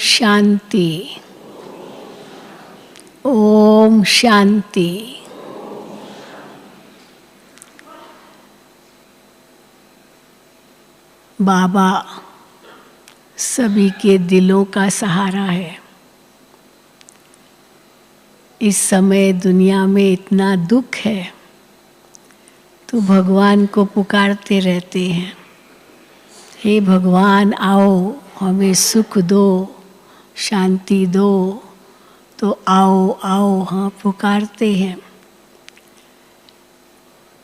शांति। ओम शांति। बाबा सभी के दिलों का सहारा है। इस समय दुनिया में इतना दुख है तो भगवान को पुकारते रहते हैं, हे भगवान आओ हमें सुख दो, शांति दो। तो आओ आओ हाँ पुकारते हैं।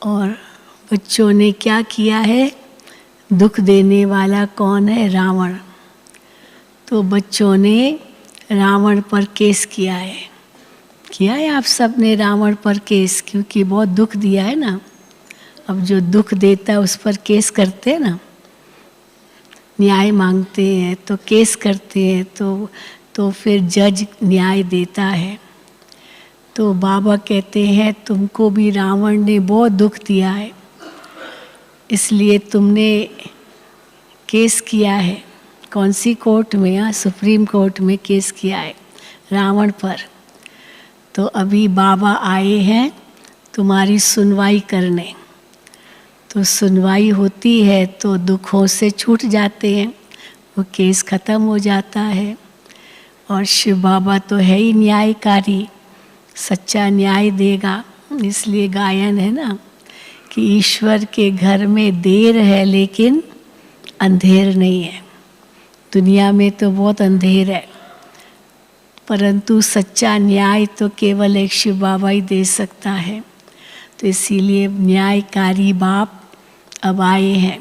और बच्चों ने क्या किया है? दुख देने वाला कौन है? रावण। तो बच्चों ने रावण पर केस किया है आप सब ने रावण पर केस, क्योंकि बहुत दुख दिया है ना। अब जो दुख देता है उस पर केस करते हैं ना, न्याय मांगते हैं तो केस करते हैं, तो फिर जज न्याय देता है। तो बाबा कहते हैं तुमको भी रावण ने बहुत दुख दिया है, इसलिए तुमने केस किया है। कौन सी कोर्ट में? यहाँ सुप्रीम कोर्ट में केस किया है रावण पर। तो अभी बाबा आए हैं तुम्हारी सुनवाई करने। तो सुनवाई होती है तो दुखों से छूट जाते हैं, वो केस ख़त्म हो जाता है। और शिव बाबा तो है ही न्यायकारी, सच्चा न्याय देगा। इसलिए गायन है ना कि ईश्वर के घर में देर है लेकिन अंधेर नहीं है। दुनिया में तो बहुत अंधेर है, परंतु सच्चा न्याय तो केवल एक शिव बाबा ही दे सकता है। तो इसीलिए न्यायकारी बाप अब आए हैं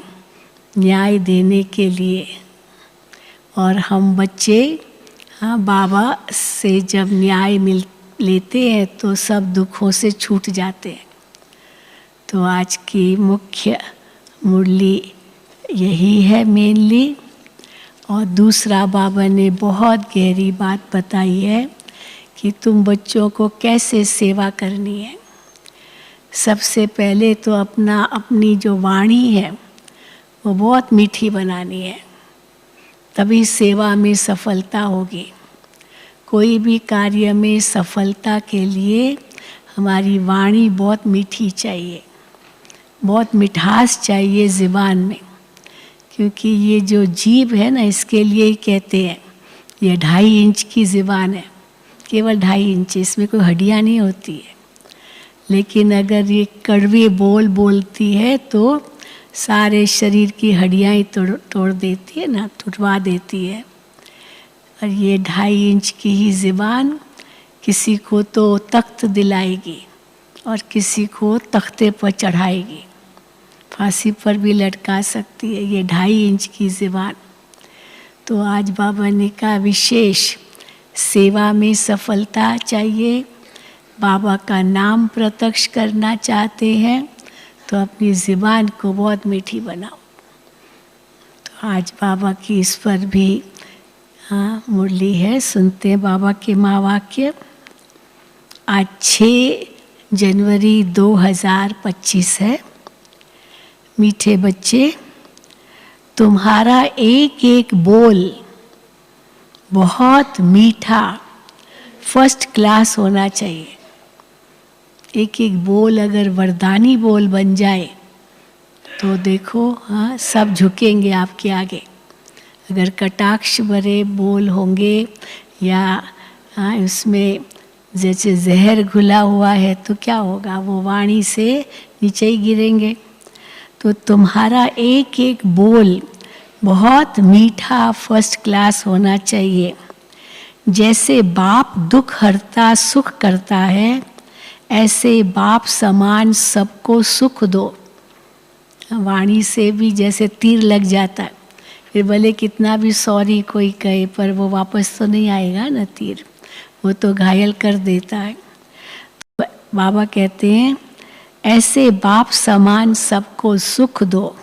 न्याय देने के लिए। और हम बच्चे हाँ बाबा से जब न्याय लेते हैं तो सब दुखों से छूट जाते हैं। तो आज की मुख्य मुरली यही है मेनली। और दूसरा बाबा ने बहुत गहरी बात बताई है कि तुम बच्चों को कैसे सेवा करनी है। सबसे पहले तो अपनी जो वाणी है वो बहुत मीठी बनानी है, तभी सेवा में सफलता होगी। कोई भी कार्य में सफलता के लिए हमारी वाणी बहुत मीठी चाहिए, बहुत मिठास चाहिए ज़ुबान में। क्योंकि ये जो जीभ है ना, इसके लिए ही कहते हैं ये 2.5 इंच की ज़ुबान है, केवल 2.5 इंच, इसमें कोई हड्डियाँ नहीं होती है। लेकिन अगर ये कड़वे बोलती है तो सारे शरीर की हड्डियाँ ही तोड़ देती है ना, टुटवा देती है। और ये 2.5 इंच की ही ज़ुबान किसी को तो तख्त दिलाएगी और किसी को तख्ते पर चढ़ाएगी, फांसी पर भी लटका सकती है ये 2.5 इंच की ज़ुबान। तो आज बाबा ने कहा विशेष सेवा में सफलता चाहिए, बाबा का नाम प्रत्यक्ष करना चाहते हैं तो अपनी ज़ुबान को बहुत मीठी बनाओ। तो आज बाबा की इस पर भी हाँ मुरली है, सुनते हैं बाबा के महावाक्य। आज 6 जनवरी 2025 है। मीठे बच्चे, तुम्हारा एक एक बोल बहुत मीठा फर्स्ट क्लास होना चाहिए। एक एक बोल अगर वरदानी बोल बन जाए तो देखो हाँ सब झुकेंगे आपके आगे। अगर कटाक्ष भरे बोल होंगे या हाँ उसमें जैसे जहर घुला हुआ है तो क्या होगा, वो वाणी से नीचे ही गिरेंगे। तो तुम्हारा एक एक बोल बहुत मीठा फर्स्ट क्लास होना चाहिए। जैसे बाप दुख हरता सुख करता है, ऐसे बाप समान सबको सुख दो। वाणी से भी जैसे तीर लग जाता है, फिर भले कितना भी सॉरी कोई कहे पर वो वापस तो नहीं आएगा ना तीर, वो तो घायल कर देता है। तो बाबा कहते हैं ऐसे बाप समान सबको सुख दो।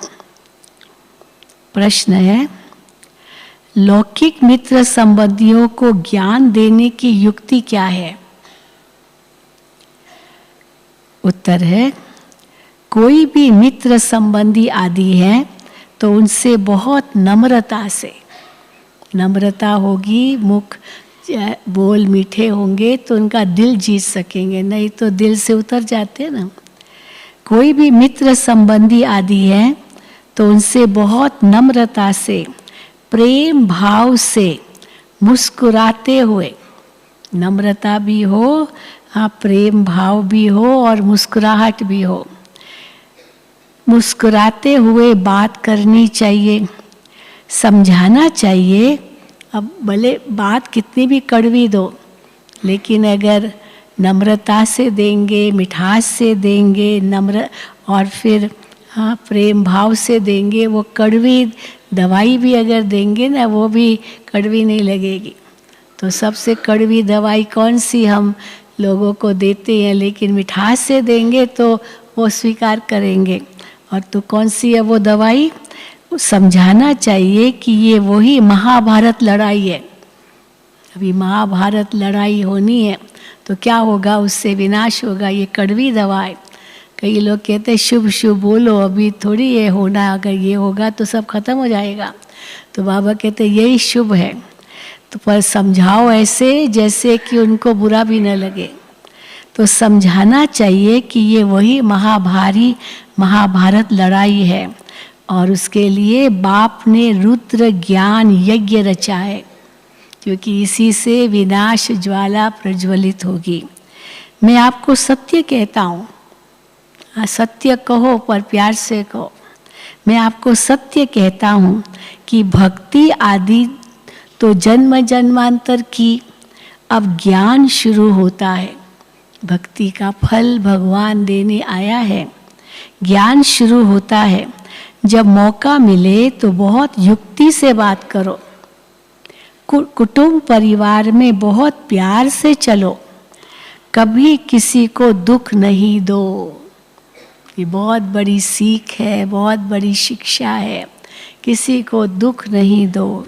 प्रश्न है, लौकिक मित्र संबंधियों को ज्ञान देने की युक्ति क्या है? उत्तर है, कोई भी मित्र संबंधी आदि है तो उनसे बहुत नम्रता से नम्रता होगी, मुख बोल मीठे होंगे तो उनका दिल जीत सकेंगे, नहीं तो दिल से उतर जाते हैं ना। कोई भी मित्र संबंधी आदि है तो उनसे बहुत नम्रता से, प्रेम भाव से, मुस्कुराते हुए, नम्रता भी हो, हाँ प्रेम भाव भी हो और मुस्कुराहट भी हो, मुस्कुराते हुए बात करनी चाहिए, समझाना चाहिए। अब भले बात कितनी भी कड़वी दो, लेकिन अगर नम्रता से देंगे, मिठास से देंगे, नम्र और फिर हाँ प्रेम भाव से देंगे, वो कड़वी दवाई भी अगर देंगे ना, वो भी कड़वी नहीं लगेगी। तो सबसे कड़वी दवाई कौन सी हम लोगों को देते हैं, लेकिन मिठास से देंगे तो वो स्वीकार करेंगे। और तो कौन सी है वो दवाई? समझाना चाहिए कि ये वही महाभारत लड़ाई है। अभी महाभारत लड़ाई होनी है तो क्या होगा, उससे विनाश होगा। ये कड़वी दवा है। कई लोग कहते हैं शुभ शुभ बोलो, अभी थोड़ी ये होना, अगर ये होगा तो सब खत्म हो जाएगा। तो बाबा कहते हैं यही शुभ है, तो पर समझाओ ऐसे जैसे कि उनको बुरा भी न लगे। तो समझाना चाहिए कि ये वही महाभारत लड़ाई है, और उसके लिए बाप ने रुद्र ज्ञान यज्ञ रचा है, क्योंकि इसी से विनाश ज्वाला प्रज्वलित होगी। मैं आपको सत्य कहता हूँ, सत्य कहो पर प्यार से कहो। मैं आपको सत्य कहता हूँ कि भक्ति आदि तो जन्म जन्मांतर की, अब ज्ञान शुरू होता है। भक्ति का फल भगवान देने आया है, ज्ञान शुरू होता है। जब मौका मिले तो बहुत युक्ति से बात करो, कुटुंब परिवार में बहुत प्यार से चलो, कभी किसी को दुख नहीं दो। ये बहुत बड़ी सीख है, बहुत बड़ी शिक्षा है, किसी को दुख नहीं दो।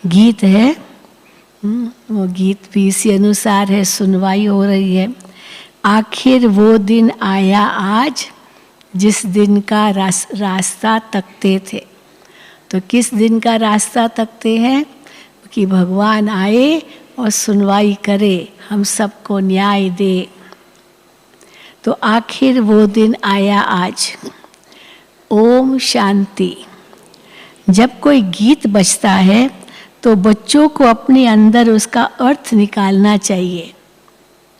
गीत है, वो गीत भी इसी अनुसार है, सुनवाई हो रही है। आखिर वो दिन आया आज जिस दिन का रास्ता तकते थे। तो किस दिन का रास्ता तकते हैं? कि भगवान आए और सुनवाई करे, हम सबको न्याय दे। तो आखिर वो दिन आया आज। ओम शांति। जब कोई गीत बजता है तो बच्चों को अपने अंदर उसका अर्थ निकालना चाहिए।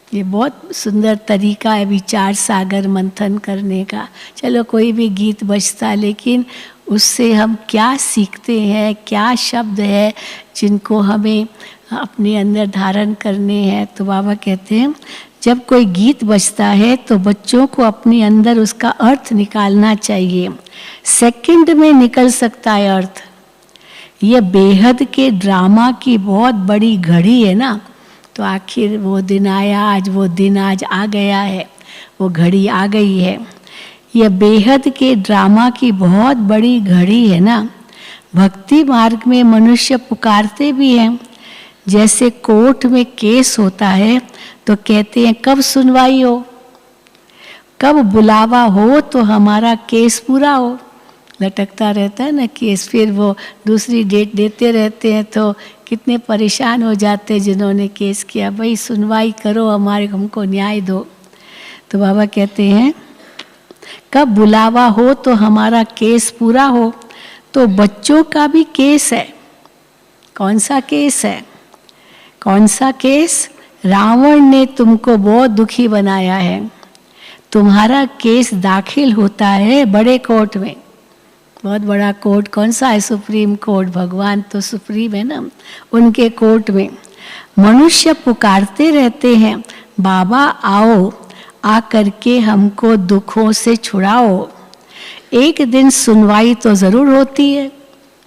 ये बहुत सुंदर तरीका है विचार सागर मंथन करने का। चलो कोई भी गीत बजता, लेकिन उससे हम क्या सीखते हैं, क्या शब्द है जिनको हमें अपने अंदर धारण करने हैं। तो बाबा कहते हैं जब कोई गीत बजता है तो बच्चों को अपने अंदर उसका अर्थ निकालना चाहिए। सेकंड में निकल सकता है अर्थ। ये बेहद के ड्रामा की बहुत बड़ी घड़ी है ना। तो आखिर वो दिन आया आज, वो दिन आज आ गया है, वो घड़ी आ गई है। ये बेहद के ड्रामा की बहुत बड़ी घड़ी है ना। भक्ति मार्ग में मनुष्य पुकारते भी हैं। जैसे कोर्ट में केस होता है तो कहते हैं कब सुनवाई हो, कब बुलावा हो तो हमारा केस पूरा हो। लटकता रहता है ना केस, फिर वो दूसरी डेट देते रहते हैं तो कितने परेशान हो जाते हैं जिन्होंने केस किया। भाई सुनवाई करो, हमको न्याय दो। तो बाबा कहते हैं कब बुलावा हो तो हमारा केस पूरा हो। तो बच्चों का भी केस है। कौन सा केस है? कौन सा केस? रावण ने तुमको बहुत दुखी बनाया है। तुम्हारा केस दाखिल होता है बड़े कोर्ट में। बहुत बड़ा कोर्ट कौन सा है? Supreme court. भगवान तो सुप्रीम है ना, उनके कोर्ट में मनुष्य पुकारते रहते हैं बाबा आओ, आ करके हमको दुखों से छुड़ाओ। एक दिन सुनवाई तो जरूर होती है,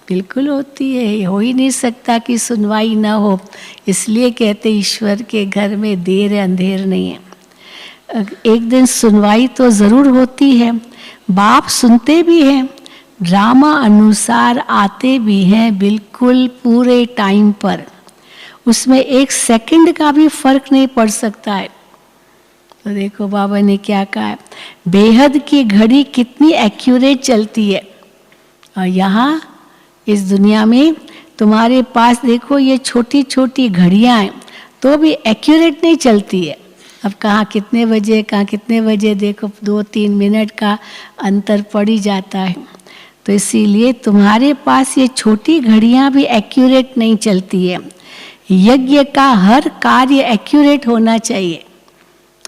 बिल्कुल होती है। हो ही नहीं सकता कि सुनवाई ना हो। इसलिए कहते ईश्वर के घर में देर है अंधेर नहीं है। एक दिन सुनवाई तो जरूर होती है। बाप सुनते भी हैं, ड्रामा अनुसार आते भी हैं, बिल्कुल पूरे टाइम पर। उसमें एक सेकंड का भी फर्क नहीं पड़ सकता है। तो देखो बाबा ने क्या कहा है, बेहद की घड़ी कितनी एक्यूरेट चलती है। और यहाँ इस दुनिया में तुम्हारे पास देखो ये छोटी छोटी घड़ियाँ हैं, तो भी एक्यूरेट नहीं चलती है। अब कहाँ कितने बजे, कहाँ कितने बजे, देखो 2-3 मिनट का अंतर पड़ ही जाता है। तो इसीलिए तुम्हारे पास ये छोटी घड़ियाँ भी एक्यूरेट नहीं चलती है। यज्ञ का हर कार्य एक्यूरेट होना चाहिए।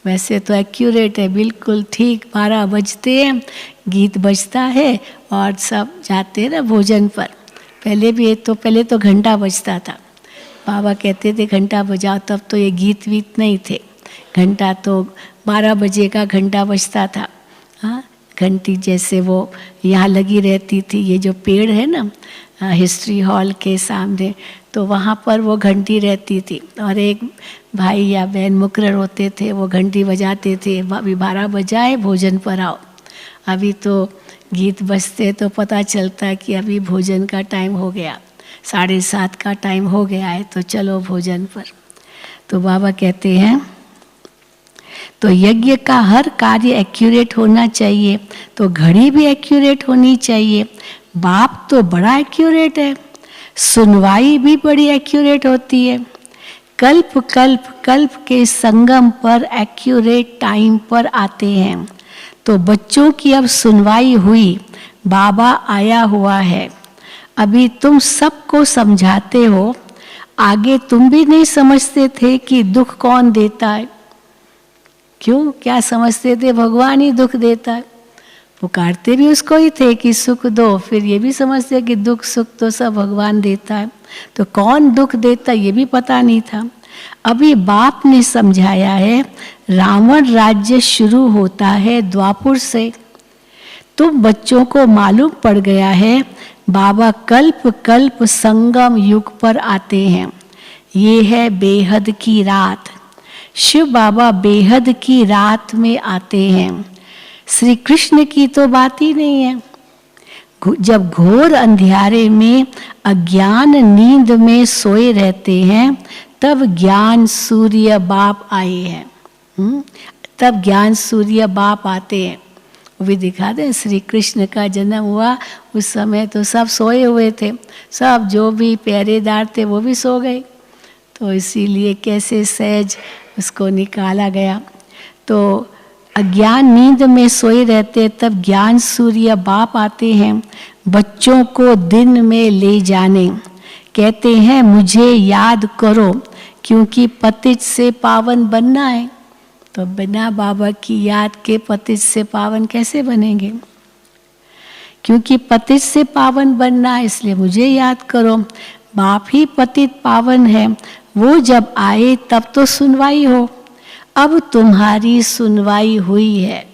वैसे तो एक्यूरेट है, बिल्कुल ठीक 12 बजते हैं, गीत बजता है और सब जाते हैं ना भोजन पर। पहले तो घंटा बजता था, बाबा कहते थे घंटा बजाओ, तब तो ये गीत वीत नहीं थे। घंटा तो 12 बजे का घंटा बजता था। हाँ, घंटी जैसे वो यहाँ लगी रहती थी, ये जो पेड़ है ना हिस्ट्री हॉल के सामने, तो वहाँ पर वो घंटी रहती थी और एक भाई या बहन मुकर्रर होते थे, वो घंटी बजाते थे, अभी 12 बजाए भोजन पर आओ। अभी तो गीत बजते तो पता चलता कि अभी भोजन का टाइम हो गया, 7:30 का टाइम हो गया है, तो चलो भोजन पर। तो बाबा कहते हैं तो यज्ञ का हर कार्य एक्यूरेट होना चाहिए, तो घड़ी भी एक्यूरेट होनी चाहिए। बाप तो बड़ा एक्यूरेट है, सुनवाई भी बड़ी एक्यूरेट होती है। कल्प कल्प कल्प के संगम पर एक्यूरेट टाइम पर आते हैं। तो बच्चों की अब सुनवाई हुई, बाबा आया हुआ है। अभी तुम सबको समझाते हो, आगे तुम भी नहीं समझते थे कि दुख कौन देता है। क्यों, क्या समझते थे भगवान ही दुख देता है। पुकारते भी उसको ही थे कि सुख दो, फिर ये भी समझते कि दुख सुख तो सब भगवान देता है। तो कौन दुख देता ये भी पता नहीं था। अभी बाप ने समझाया है, रावण राज्य शुरू होता है द्वापुर से। तुम बच्चों को मालूम पड़ गया है, बाबा कल्प कल्प संगम युग पर आते हैं। ये है बेहद की रात। शिव बाबा बेहद की रात में आते हैं। श्री कृष्ण की तो बात ही नहीं है। जब घोर अंधियारे में अज्ञान नींद में सोए रहते हैं, तब ज्ञान सूर्य बाप आए हैं। तब ज्ञान सूर्य बाप आते हैं। वो भी दिखा दें, श्री कृष्ण का जन्म हुआ उस समय तो सब सोए हुए थे, सब जो भी पहरेदार थे वो भी सो गए। तो इसीलिए कैसे सहज उसको निकाला गया। तो अज्ञान नींद में सोए रहते, तब ज्ञान सूर्य बाप आते हैं बच्चों को दिन में ले जाने। कहते हैं मुझे याद करो, क्योंकि पतित से पावन बनना है। तो बिना बाबा की याद के पतित से पावन कैसे बनेंगे। क्योंकि पतित से पावन बनना है, इसलिए मुझे याद करो। बाप ही पतित पावन है, वो जब आए तब तो सुनवाई हो। अब तुम्हारी सुनवाई हुई है।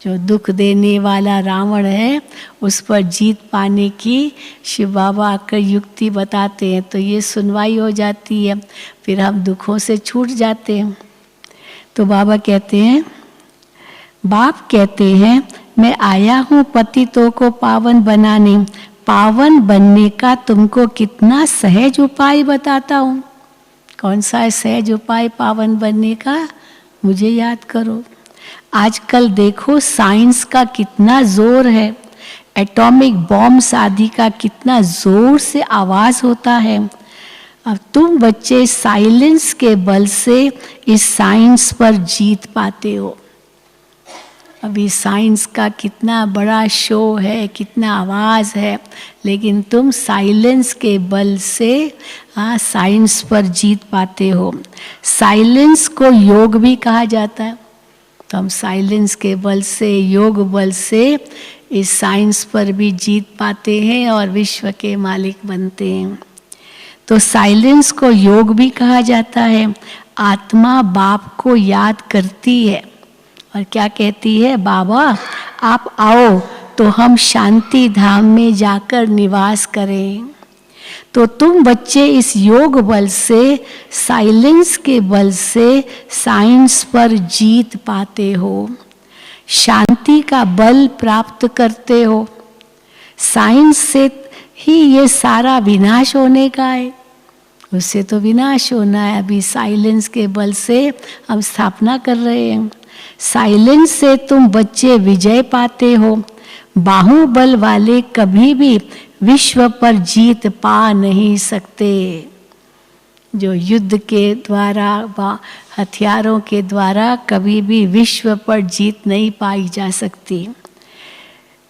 जो दुख देने वाला रावण है, उस पर जीत पाने की शिव बाबा आकर युक्ति बताते हैं, तो ये सुनवाई हो जाती है, फिर हम दुखों से छूट जाते हैं। तो बाबा कहते हैं, बाप कहते हैं मैं आया हूँ पतितों को पावन बनाने। पावन बनने का तुमको कितना सहज उपाय बताता हूँ। कौन सा है सहज उपाय पावन बनने का, मुझे याद करो। आजकल देखो साइंस का कितना जोर है, एटॉमिक बॉम्ब्स आदि का कितना जोर से आवाज होता है। अब तुम बच्चे साइलेंस के बल से इस साइंस पर जीत पाते हो। अभी साइंस का कितना बड़ा शो है, कितना आवाज है, लेकिन तुम साइलेंस के बल से साइंस पर जीत पाते हो। साइलेंस को योग भी कहा जाता है। तो हम साइलेंस के बल से, योग बल से इस साइंस पर भी जीत पाते हैं और विश्व के मालिक बनते हैं। तो साइलेंस को योग भी कहा जाता है। आत्मा बाप को याद करती है और क्या कहती है, बाबा आप आओ तो हम शांति धाम में जाकर निवास करें। तो तुम बच्चे इस योग बल से, साइलेंस के बल से साइंस पर जीत पाते हो, शांति का बल प्राप्त करते हो। साइंस से ही ये सारा विनाश होने का है, उससे तो विनाश होना है। अभी साइलेंस के बल से हम स्थापना कर रहे हैं। साइलेंस से तुम बच्चे विजय पाते हो। बाहुबल वाले कभी भी विश्व पर जीत पा नहीं सकते। जो युद्ध के द्वारा व हथियारों के द्वारा कभी भी विश्व पर जीत नहीं पाई जा सकती।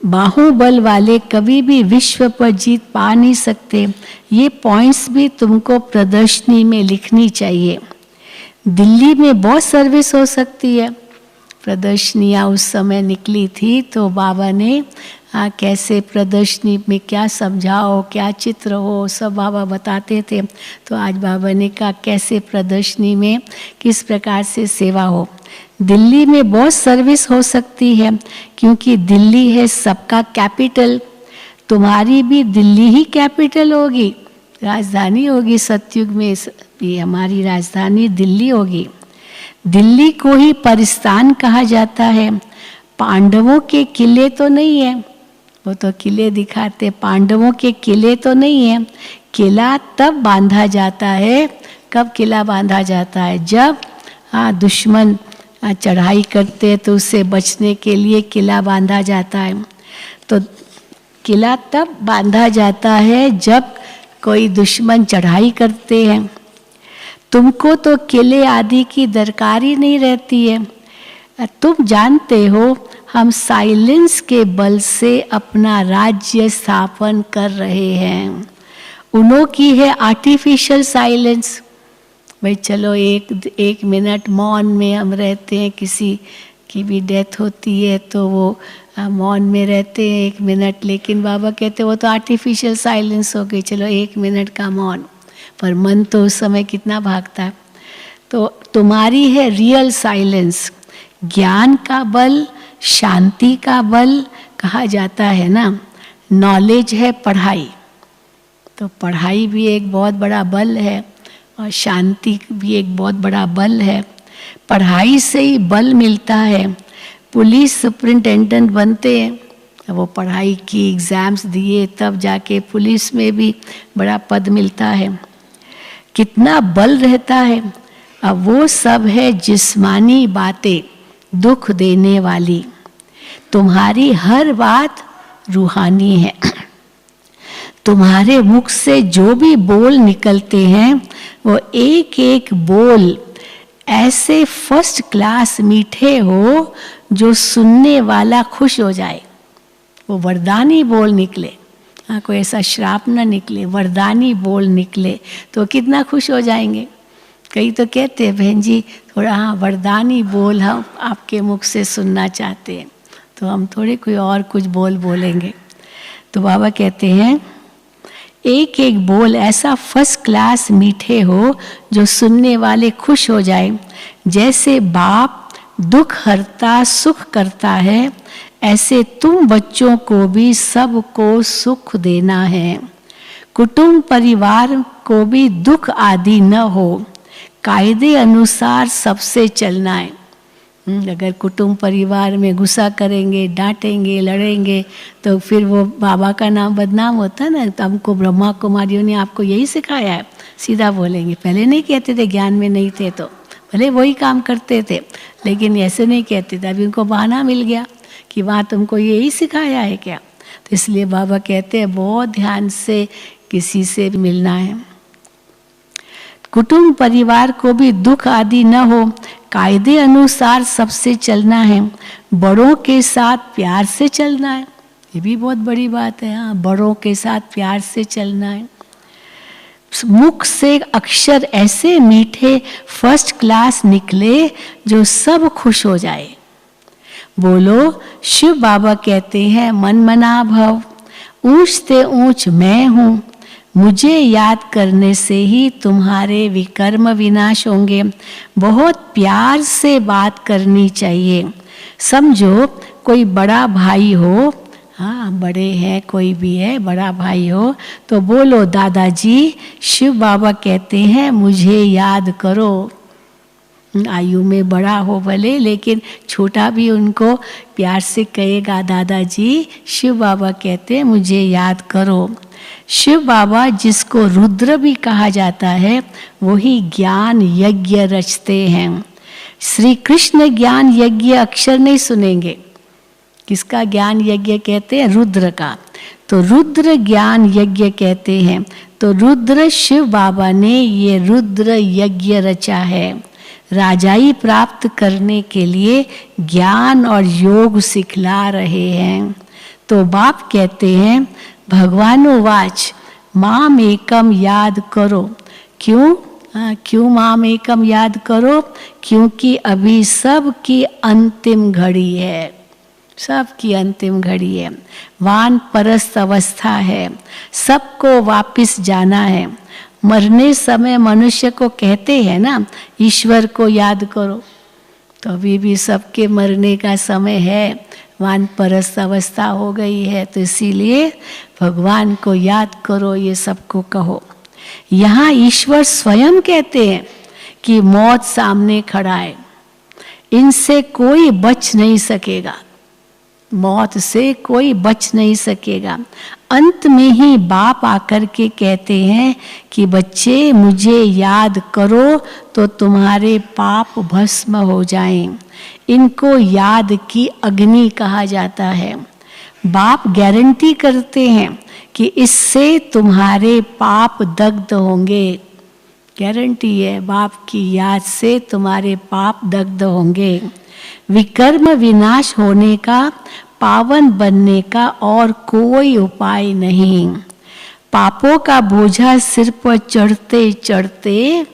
बाहुबल वाले कभी भी विश्व पर जीत पा नहीं सकते। ये पॉइंट्स भी तुमको प्रदर्शनी में लिखनी चाहिए। दिल्ली में बहुत सर्विस हो सकती है। प्रदर्शनियाँ उस समय निकली थी तो बाबा ने कैसे प्रदर्शनी में क्या समझाओ, क्या चित्र हो, सब बाबा बताते थे। तो आज बाबा ने कहा कैसे प्रदर्शनी में किस प्रकार से सेवा हो। दिल्ली में बहुत सर्विस हो सकती है क्योंकि दिल्ली है सबका कैपिटल। तुम्हारी भी दिल्ली ही कैपिटल होगी, राजधानी होगी। सतयुग में भी हमारी राजधानी दिल्ली होगी। दिल्ली को ही परिस्तान कहा जाता है। पांडवों के किले तो नहीं है, वो तो किले दिखाते, पांडवों के किले तो नहीं है। किला तब बांधा जाता है, कब किला बांधा जाता है? जब दुश्मन चढ़ाई करते तो उससे बचने के लिए किला बांधा जाता है। तो किला तब बांधा जाता है जब कोई दुश्मन चढ़ाई करते हैं। तुमको तो किले आदि की दरकार ही नहीं रहती है। तुम जानते हो हम साइलेंस के बल से अपना राज्य स्थापन कर रहे हैं। उन्हों की है आर्टिफिशियल साइलेंस। भाई चलो एक मिनट मौन में हम रहते हैं, किसी की भी डेथ होती है तो वो मौन में रहते हैं 1 मिनट, लेकिन बाबा कहते वो तो आर्टिफिशियल साइलेंस हो गई। चलो 1 मिनट का मौन, पर मन तो उस समय कितना भागता है। तो तुम्हारी है रियल साइलेंस। ज्ञान का बल, शांति का बल कहा जाता है ना। नॉलेज है पढ़ाई, तो पढ़ाई भी एक बहुत बड़ा बल है और शांति भी एक बहुत बड़ा बल है। पढ़ाई से ही बल मिलता है। पुलिस सुपरिटेंडेंट बनते हैं, वो पढ़ाई की, एग्ज़ाम्स दिए, तब जाके पुलिस में भी बड़ा पद मिलता है। कितना बल रहता है। अब वो सब है जिस्मानी बातें, दुख देने वाली। तुम्हारी हर बात रूहानी है। तुम्हारे मुख से जो भी बोल निकलते हैं वो एक एक बोल ऐसे फर्स्ट क्लास मीठे हो जो सुनने वाला खुश हो जाए। वो वरदानी बोल निकले, कोई ऐसा श्राप ना निकले, वरदानी बोल निकले तो कितना खुश हो जाएंगे। कई तो कहते हैं बहन जी थोड़ा वरदानी बोल हम आपके मुख से सुनना चाहते हैं, तो हम थोड़े कोई और कुछ बोल बोलेंगे। तो बाबा कहते हैं एक एक बोल ऐसा फर्स्ट क्लास मीठे हो जो सुनने वाले खुश हो जाए। जैसे बाप दुख हरता सुख करता है, ऐसे तुम बच्चों को भी सबको सुख देना है। कुटुंब परिवार को भी दुख आदि न हो, कायदे अनुसार सबसे चलना है। अगर कुटुंब परिवार में गुस्सा करेंगे, डांटेंगे, लड़ेंगे तो फिर वो बाबा का नाम बदनाम होता है ना। तो हमको ब्रह्मा कुमारियों ने आपको यही सिखाया है, सीधा बोलेंगे। पहले नहीं कहते थे, ज्ञान में नहीं थे तो भले वही काम करते थे, लेकिन ऐसे नहीं कहते थे। अभी उनको बहाना मिल गया कि वहाँ तुमको यही सिखाया है क्या। तो इसलिए बाबा कहते हैं बहुत ध्यान से किसी से मिलना है। कुटुंब परिवार को भी दुख आदि न हो, कायदे अनुसार सबसे चलना है। बड़ों के साथ प्यार से चलना है, ये भी बहुत बड़ी बात है। हाँ, बड़ों के साथ प्यार से चलना है। मुख से अक्षर ऐसे मीठे फर्स्ट क्लास निकले जो सब खुश हो जाए। बोलो शिव बाबा कहते हैं मन मना भव, ऊंच से ऊंच मैं हूँ। मुझे याद करने से ही तुम्हारे विकर्म विनाश होंगे। बहुत प्यार से बात करनी चाहिए। समझो कोई बड़ा भाई हो, हाँ बड़े हैं, कोई भी है बड़ा भाई हो, तो बोलो दादाजी शिव बाबा कहते हैं मुझे याद करो। आयु में बड़ा हो भले, लेकिन छोटा भी उनको प्यार से कहेगा दादाजी शिव बाबा कहते हैं मुझे याद करो। शिव बाबा जिसको रुद्र भी कहा जाता है वही ज्ञान यज्ञ रचते हैं। श्री कृष्ण ज्ञान यज्ञ अक्षर नहीं सुनेंगे। किसका ज्ञान यज्ञ कहते हैं? रुद्र का। तो रुद्र ज्ञान यज्ञ कहते हैं। तो रुद्र शिव बाबा ने ये रुद्र यज्ञ रचा है। राजाई प्राप्त करने के लिए ज्ञान और योग सिखला रहे हैं। तो बाप कहते हैं भगवानुवाच माम एकम याद करो। क्यों माम एकम याद करो? क्योंकि अभी सब की अंतिम घड़ी है, सब की अंतिम घड़ी है। वान परस्त अवस्था है, सबको वापिस जाना है। मरने समय मनुष्य को कहते हैं ना ईश्वर को याद करो, तो अभी भी सबके मरने का समय है, वान परस्त अवस्था हो गई है, तो इसीलिए भगवान को याद करो, ये सबको कहो। यहाँ ईश्वर स्वयं कहते हैं कि मौत सामने खड़ा है, इनसे कोई बच नहीं सकेगा, मौत से कोई बच नहीं सकेगा। अंत में ही बाप आकर के कहते हैं कि बच्चे मुझे याद करो तो तुम्हारे पाप भस्म हो जाएं। इनको याद की अग्नि कहा जाता है। बाप गारंटी करते हैं कि इससे तुम्हारे पाप दग्ध होंगे। गारंटी है बाप की याद से तुम्हारे पाप दग्ध होंगे। विकर्म विनाश होने का, पावन बनने का और कोई उपाय नहीं। पापों का बोझा सिर पर चढ़ते चढ़ते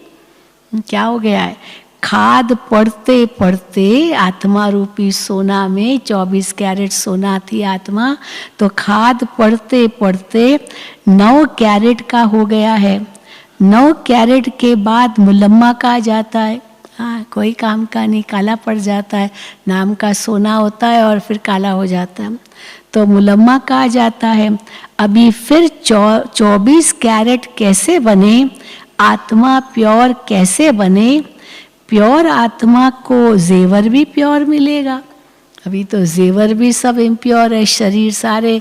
क्या हो गया है, खाद पड़ते पड़ते आत्मा रूपी सोना में 24 कैरेट सोना थी आत्मा, तो खाद पड़ते पड़ते 9 कैरेट का हो गया है। 9 कैरेट के बाद मुलम्मा कहा जाता है। हाँ, कोई काम का नहीं, काला पड़ जाता है, नाम का सोना होता है और फिर काला हो जाता है, तो मुलम्मा कहा जाता है। अभी फिर 24 कैरेट कैसे बने, आत्मा प्योर कैसे बने? प्योर आत्मा को जेवर भी प्योर मिलेगा। अभी तो जेवर भी सब इम्प्योर है, शरीर सारे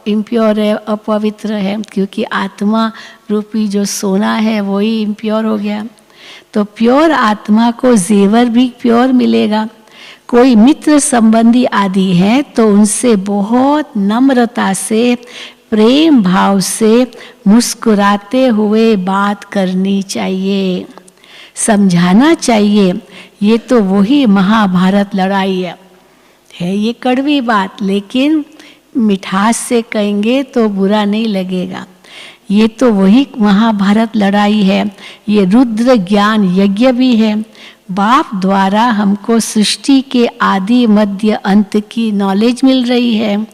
इम्प्योर है, अपवित्र है, क्योंकि आत्मा रूपी जो सोना है वही इम्प्योर हो गया। तो प्योर आत्मा को जेवर भी प्योर मिलेगा। कोई मित्र संबंधी आदि हैं तो उनसे बहुत नम्रता से, प्रेम भाव से मुस्कुराते हुए बात करनी चाहिए, समझाना चाहिए। ये तो वही महाभारत लड़ाई है ये कड़वी बात, लेकिन मिठास से कहेंगे तो बुरा नहीं लगेगा। ये तो वही महाभारत लड़ाई है, ये रुद्र ज्ञान यज्ञ भी है। बाप द्वारा हमको सृष्टि के आदि मध्य अंत की नॉलेज मिल रही है,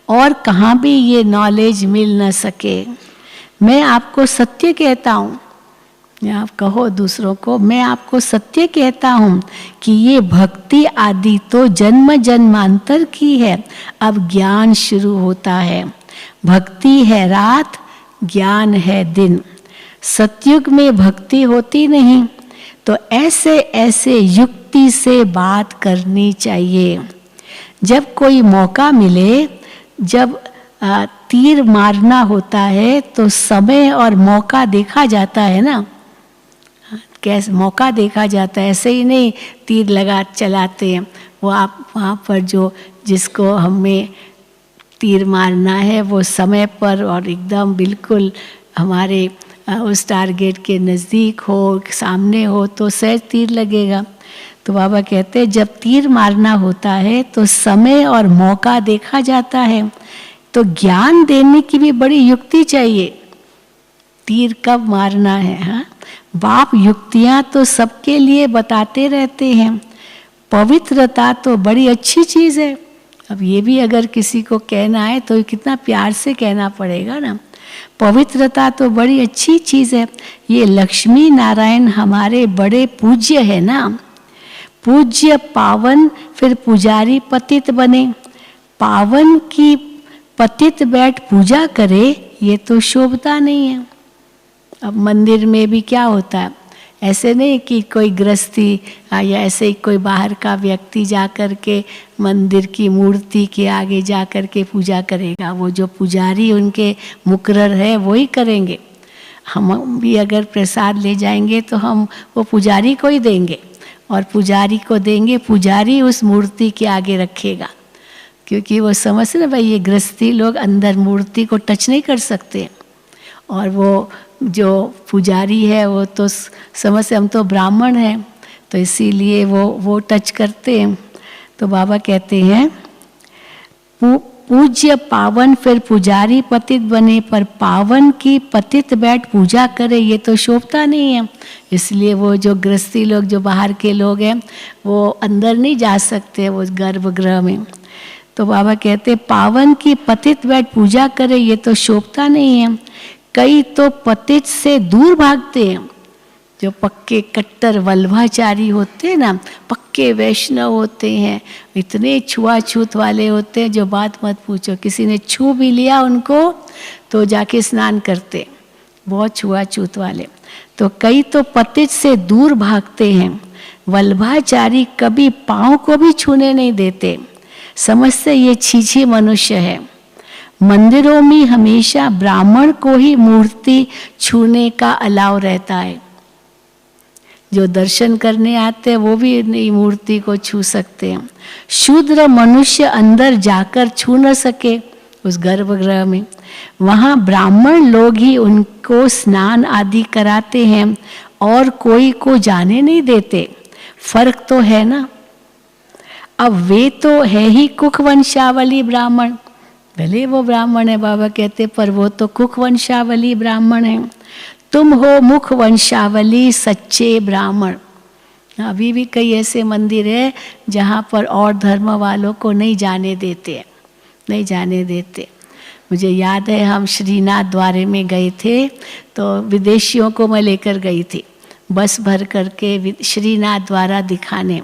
और कहाँ भी ये नॉलेज मिल न सके। मैं आपको सत्य कहता हूँ, आप कहो दूसरों को, मैं आपको सत्य कहता हूँ कि ये भक्ति आदि तो जन्म जन्मांतर की है, अब ज्ञान शुरू होता है। भक्ति है रात, ज्ञान है दिन। सतयुग में भक्ति होती नहीं, तो ऐसे ऐसे युक्ति से बात करनी चाहिए। जब कोई मौका मिले, जब तीर मारना होता है तो समय और मौका देखा जाता है ना, कैसे मौका देखा जाता है, ऐसे ही नहीं तीर लगा चलाते हैं। वो आप वहाँ पर जो जिसको हमें तीर मारना है वो समय पर और एकदम बिल्कुल हमारे उस टारगेट के नज़दीक हो, सामने हो, तो सहज तीर लगेगा। तो बाबा कहते हैं जब तीर मारना होता है तो समय और मौका देखा जाता है। तो ज्ञान देने की भी बड़ी युक्ति चाहिए, तीर कब मारना है। हाँ, बाप युक्तियाँ तो सबके लिए बताते रहते हैं। पवित्रता तो बड़ी अच्छी चीज़ है। अब ये भी अगर किसी को कहना है तो कितना प्यार से कहना पड़ेगा ना। पवित्रता तो बड़ी अच्छी चीज़ है। ये लक्ष्मी नारायण हमारे बड़े पूज्य है ना, पूज्य पावन, फिर पुजारी पतित बने। पावन की पतित बैठ पूजा करे, ये तो शोभता नहीं है। अब मंदिर में भी क्या होता है, ऐसे नहीं कि कोई गृहस्थी या ऐसे ही कोई बाहर का व्यक्ति जा कर के मंदिर की मूर्ति के आगे जा कर के पूजा करेगा। वो जो पुजारी उनके मुकर्रर है वही करेंगे। हम भी अगर प्रसाद ले जाएंगे तो हम वो पुजारी को ही देंगे, और पुजारी को देंगे, पुजारी उस मूर्ति के आगे रखेगा, क्योंकि वो समझते ना भाई ये गृहस्थी लोग अंदर मूर्ति को टच नहीं कर सकते, और वो जो पुजारी है वो तो समझते हम तो ब्राह्मण हैं, तो इसीलिए वो टच करते हैं। तो बाबा कहते हैं पूज्य पावन फिर पुजारी पतित बने, पर पावन की पतित बैठ पूजा करे ये तो शोभता नहीं है। इसलिए वो जो गृहस्थी लोग, जो बाहर के लोग हैं, वो अंदर नहीं जा सकते वो गर्भगृह में। तो बाबा कहते पावन की पतित बैठ पूजा करे ये तो शोभता नहीं है। कई तो पतित से दूर भागते हैं, जो पक्के कट्टर वल्भाचारी होते हैं ना, पक्के वैष्णव होते हैं, इतने छुआछूत वाले होते हैं जो बात मत पूछो। किसी ने छू भी लिया उनको तो जाके स्नान करते, बहुत छुआछूत वाले। तो कई तो पतित से दूर भागते हैं, वल्भाचारी कभी पाँव को भी छूने नहीं देते, समझते ये छीछी मनुष्य है। मंदिरों में हमेशा ब्राह्मण को ही मूर्ति छूने का अलाव रहता है, जो दर्शन करने आते हैं वो भी नहीं मूर्ति को छू सकते हैं। शूद्र मनुष्य अंदर जाकर छू न सके उस गर्भगृह में, वहाँ ब्राह्मण लोग ही उनको स्नान आदि कराते हैं और कोई को जाने नहीं देते। फर्क तो है ना। अब वे तो है ही कुख वंशावली ब्राह्मण, भले वो ब्राह्मण है बाबा कहते, पर वो तो कुख वंशावली ब्राह्मण है। तुम हो मुख वंशावली सच्चे ब्राह्मण। अभी भी कई ऐसे मंदिर है जहाँ पर और धर्म वालों को नहीं जाने देते, नहीं जाने देते। मुझे याद है हम श्रीनाथ द्वारे में गए थे, तो विदेशियों को मैं लेकर गई थी बस भर करके श्रीनाथ द्वारा दिखाने।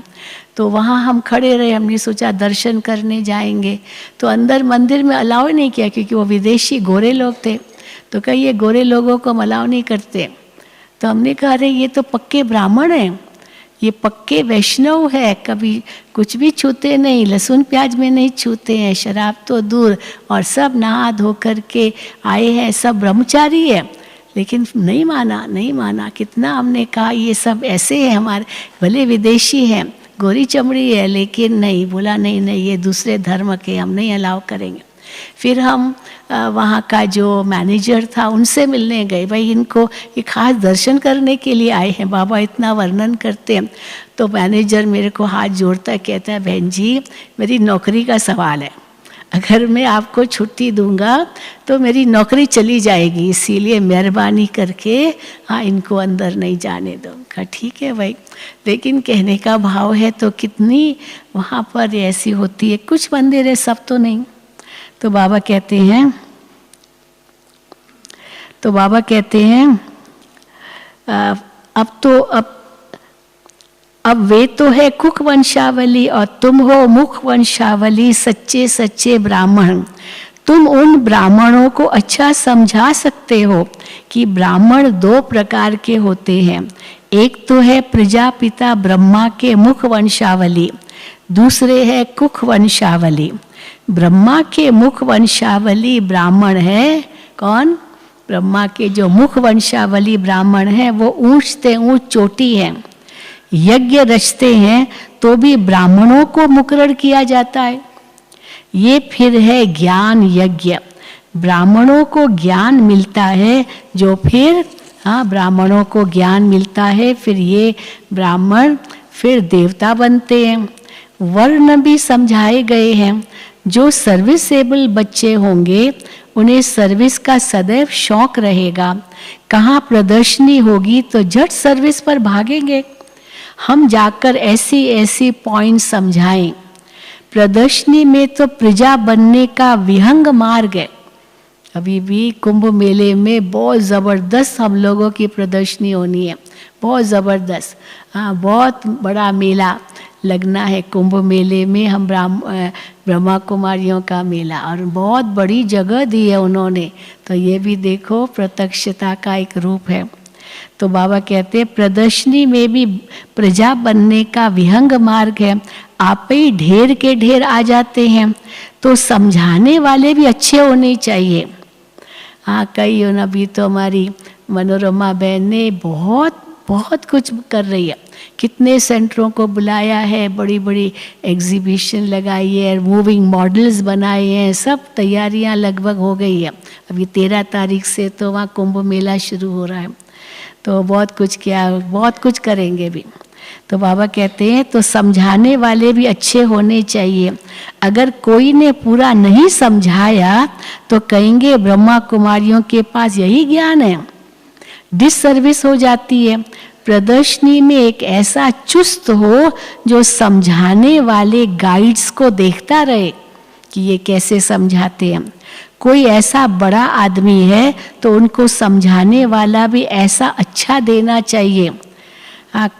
तो वहाँ हम खड़े रहे, हमने सोचा दर्शन करने जाएंगे, तो अंदर मंदिर में अलाउ नहीं किया क्योंकि वो विदेशी गोरे लोग थे। तो कहीं ये गोरे लोगों को अलाउ नहीं करते। तो हमने कहा अरे ये तो पक्के ब्राह्मण हैं, ये पक्के वैष्णव है, कभी कुछ भी छूते नहीं, लहसुन प्याज में नहीं छूते हैं, शराब तो दूर, और सब नहा धो करके आए हैं, सब ब्रह्मचारी है। लेकिन नहीं माना, नहीं माना। कितना हमने कहा ये सब ऐसे हैं हमारे, भले विदेशी हैं, गोरी चमड़ी है, लेकिन नहीं, बोला नहीं नहीं ये दूसरे धर्म के, हम नहीं अलाउ करेंगे। फिर हम वहाँ का जो मैनेजर था उनसे मिलने गए, भाई इनको ये खास दर्शन करने के लिए आए हैं, बाबा इतना वर्णन करते हैं। तो मैनेजर मेरे को हाथ जोड़ता है, कहता है बहन जी मेरी नौकरी का सवाल है, अगर मैं आपको छुट्टी दूंगा तो मेरी नौकरी चली जाएगी, इसीलिए मेहरबानी करके हाँ इनको अंदर नहीं जाने दो। कहा ठीक है भाई, लेकिन कहने का भाव है। तो कितनी वहाँ पर ऐसी होती है, कुछ मंदिर है, सब तो नहीं। तो बाबा कहते हैं अब वे तो है कुख वंशावली और तुम हो मुख वंशावली सच्चे सच्चे ब्राह्मण। तुम उन ब्राह्मणों को अच्छा समझा सकते हो कि ब्राह्मण दो प्रकार के होते हैं, एक तो है प्रजापिता ब्रह्मा के मुख वंशावली, दूसरे है कुख वंशावली। ब्रह्मा के मुख वंशावली ब्राह्मण है कौन? ब्रह्मा के जो मुख वंशावली ब्राह्मण है वो ऊंच से ऊंच चोटी है, यज्ञ रचते हैं तो भी ब्राह्मणों को मुकर्रर किया जाता है। ये फिर है ज्ञान यज्ञ, ब्राह्मणों को ज्ञान मिलता है, जो फिर ब्राह्मणों को ज्ञान मिलता है, फिर ये ब्राह्मण फिर देवता बनते हैं। वर्ण भी समझाए गए हैं, जो सर्विसेबल बच्चे होंगे उन्हें सर्विस का सदैव शौक रहेगा, कहाँ प्रदर्शनी होगी तो झट सर्विस पर भागेंगे। हम जाकर ऐसी ऐसी पॉइंट समझाएं। प्रदर्शनी में तो प्रजा बनने का विहंग मार्ग है। अभी भी कुंभ मेले में बहुत ज़बरदस्त हम लोगों की प्रदर्शनी होनी है, बहुत ज़बरदस्त। बहुत बड़ा मेला लगना है कुंभ मेले में, हम ब्रह्मा कुमारियों का मेला, और बहुत बड़ी जगह दी है उन्होंने। तो ये भी देखो प्रत्यक्षता का एक रूप है। तो बाबा कहते हैं प्रदर्शनी में भी प्रजा बनने का विहंग मार्ग है। आप ही ढेर के ढेर आ जाते हैं, तो समझाने वाले भी अच्छे होने चाहिए। कई अभी तो हमारी मनोरमा बहन ने बहुत बहुत कुछ कर रही है, कितने सेंटरों को बुलाया है, बड़ी बड़ी एग्जीबिशन लगाई है, मूविंग मॉडल्स बनाए हैं, सब तैयारियां लगभग हो गई है। अभी 13 तारीख से तो वहाँ कुंभ मेला शुरू हो रहा है, तो बहुत कुछ किया, बहुत कुछ करेंगे भी। तो बाबा कहते हैं तो समझाने वाले भी अच्छे होने चाहिए। अगर कोई ने पूरा नहीं समझाया तो कहेंगे ब्रह्मा कुमारियों के पास यही ज्ञान है, डिससर्विस हो जाती है। प्रदर्शनी में एक ऐसा चुस्त हो जो समझाने वाले गाइड्स को देखता रहे कि ये कैसे समझाते हैं। कोई ऐसा बड़ा आदमी है तो उनको समझाने वाला भी ऐसा अच्छा देना चाहिए।